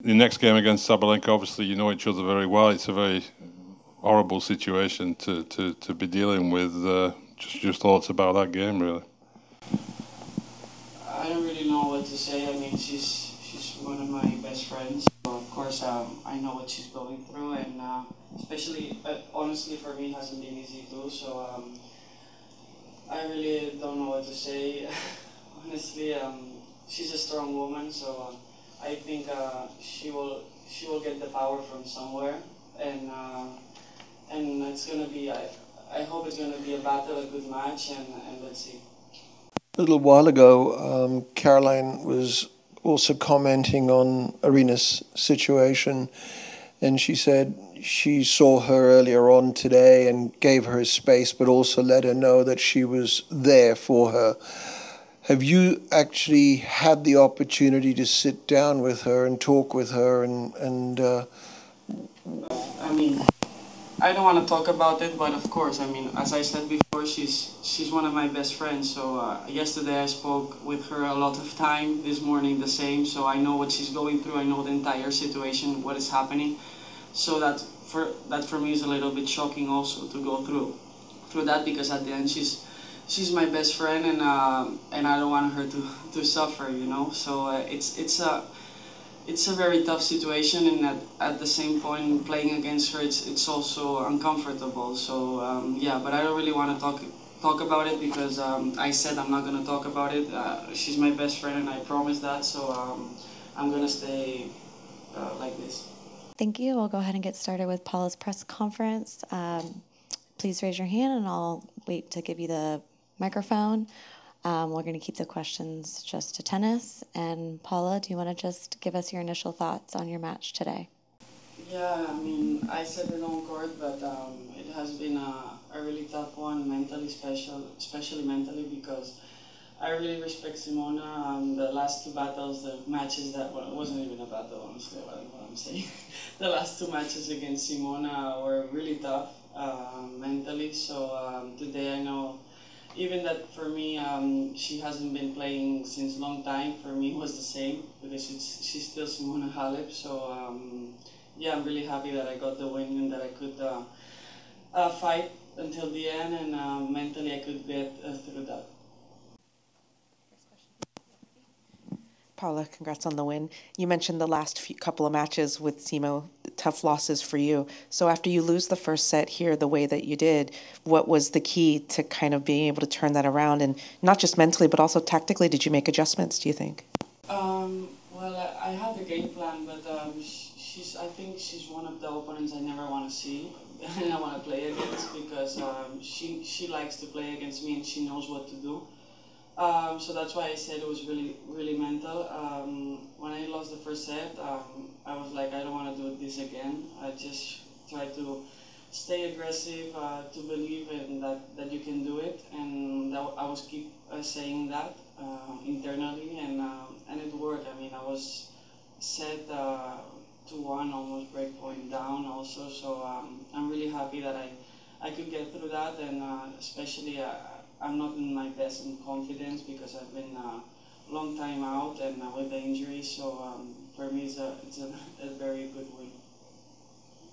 The next game against Sabalenka, obviously you know each other very well. It's a very horrible situation to be dealing with. Just your thoughts about that game, really. I don't really know what to say. I mean, she's one of my best friends. So of course, I know what she's going through, and especially, honestly, for me, it hasn't been easy too. So I really don't know what to say. Honestly, she's a strong woman, so I think she will get the power from somewhere, and it's gonna be. I hope it's gonna be a battle, a good match, and let's see. A little while ago, Caroline was also commenting on Aryna's situation, and she said she saw her earlier on today and gave her space, but also let her know that she was there for her. Have you actually had the opportunity to sit down with her and talk with her I mean, I don't want to talk about it, but of course, I mean, as I said before, she's one of my best friends. So yesterday I spoke with her a lot of time. This morning the same. So I know what she's going through. I know the entire situation, what is happening. So that for me is a little bit shocking also to go through that, because at the end she's my best friend, and I don't want her to suffer, you know. So it's a very tough situation, and at the same point, playing against her, it's also uncomfortable. So yeah, but I don't really want to talk about it, because I said I'm not gonna talk about it. She's my best friend, and I promise that. So I'm gonna stay like this. Thank you. We'll go ahead and get started with Paula's press conference. Please raise your hand, and I'll wait to give you the microphone. We're going to keep the questions just to tennis. And Paula, do you want to just give us your initial thoughts on your match today? Yeah, I mean, I said it on court, but it has been a really tough one, mentally especially mentally, because I really respect Simona. The last two battles, the matches that, well, it wasn't even a battle, honestly, what I'm saying. The last two matches against Simona were really tough mentally. So today I know, even that for me, she hasn't been playing since long time. For me, it was the same, because she's still Simona Halep. So yeah, I'm really happy that I got the win, and that I could fight until the end, and mentally I could get through that. Paula, congrats on the win. You mentioned the last couple of matches with Simo, tough losses for you. So after you lose the first set here the way that you did, what was the key to kind of being able to turn that around? And not just mentally, but also tactically, did you make adjustments, do you think? Well, I had a game plan, but I think she's one of the opponents I never want to see and I want to play against, because she likes to play against me, and she knows what to do. So that's why I said it was really, really mental. When I lost the first set, I was like, I don't want to do this again. I just try to stay aggressive, to believe in that you can do it, and I was keep saying that internally, and it worked. I mean, I was set 2-1, almost break point down also. So I'm really happy that I could get through that, and especially. I'm not in my best in confidence, because I've been a long time out, and with the injury. So for me, it's a very good win.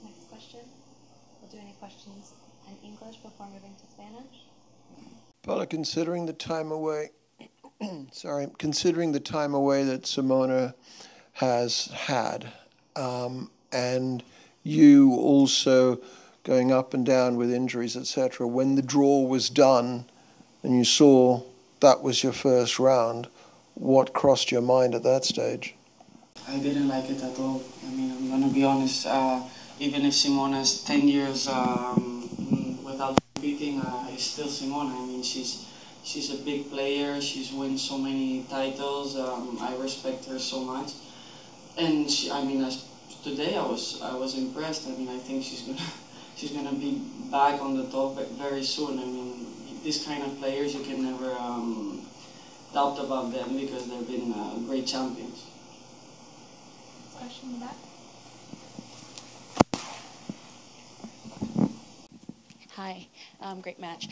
Next question. We'll do any questions in English before moving to Spanish. Paula, considering the time away, considering the time away that Simona has had, and you also going up and down with injuries, etc., when the draw was done, and you saw that was your first round, what crossed your mind at that stage? I didn't like it at all. I mean, I'm gonna be honest. Even if Simona's 10 years without competing, it's still Simona. I mean, she's a big player. She's won so many titles. I respect her so much. And I mean, today I was impressed. I mean, I think she's gonna be back on the top very soon. I mean, these kind of players, you can never doubt about them, because they've been great champions. Question in the back. Hi, great match.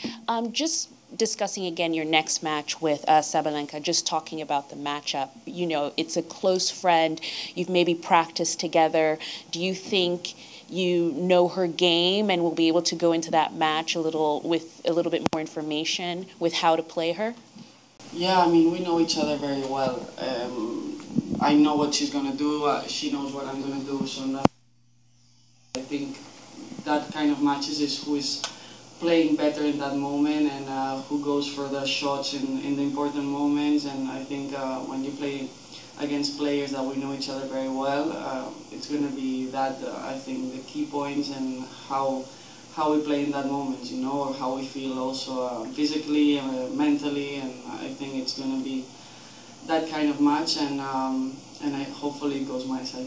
Just discussing again your next match with Sabalenka, just talking about the matchup. You know, it's a close friend. You've maybe practiced together. Do you think you know her game and will be able to go into that match with a little bit more information with how to play her? Yeah, I mean, we know each other very well. I know what she's gonna do. She knows what I'm gonna do. So I think that kind of matches is who is playing better in that moment and who goes for the shots in the important moments. And I think when you play against players that we know each other very well, it's going to be that, I think, the key points and how we play in that moment, you know, or how we feel also physically, mentally, and I think it's going to be that kind of match, and hopefully it goes my side.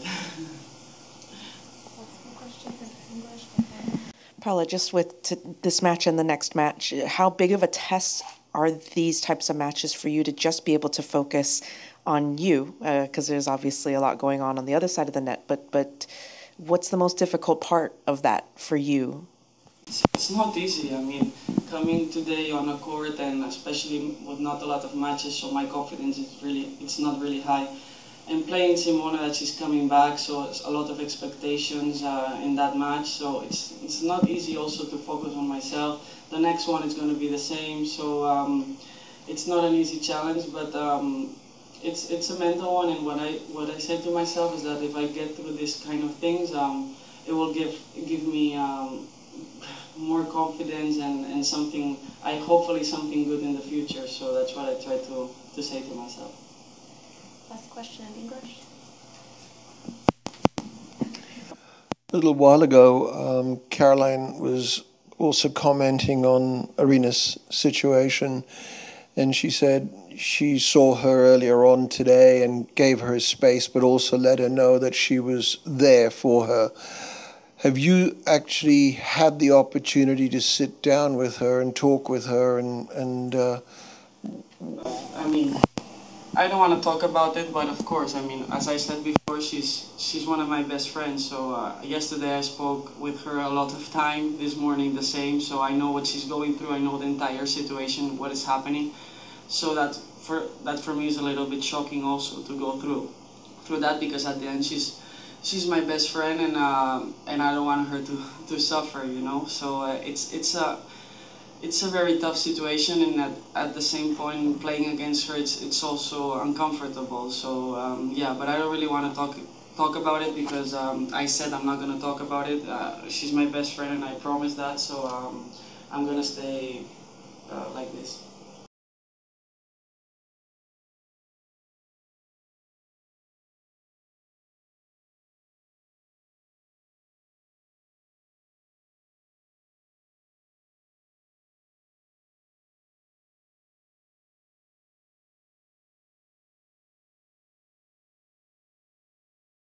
Paula, just with this match and the next match, how big of a test are these types of matches for you to just be able to focus on you? Because there's obviously a lot going on the other side of the net, but what's the most difficult part of that for you? It's not easy. I mean, coming today on a court and especially with not a lot of matches, so my confidence it's not really high. And playing Simona, that she's coming back, so it's a lot of expectations in that match. So it's not easy also to focus on myself. The next one is going to be the same, so it's not an easy challenge, but it's a mental one. And what I said to myself is that if I get through this kind of things, it will give me more confidence and something. Hopefully something good in the future. So that's what I try to say to myself. Last question in English. A little while ago, Caroline was also commenting on Aryna's situation, and she said she saw her earlier on today and gave her space, but also let her know that she was there for her. Have you actually had the opportunity to sit down with her and talk with her and I mean, I don't want to talk about it, but of course, I mean, as I said before, she's one of my best friends. So yesterday I spoke with her a lot of time. This morning the same. So I know what she's going through. I know the entire situation, what is happening. So that for me is a little bit shocking also to go through that, because at the end she's my best friend, and I don't want her to suffer, you know. So it's a very tough situation, and at the same point, playing against her, it's also uncomfortable. So yeah, but I don't really want to talk about it, because I said I'm not going to talk about it. She's my best friend, and I promised that. So I'm going to stay like this.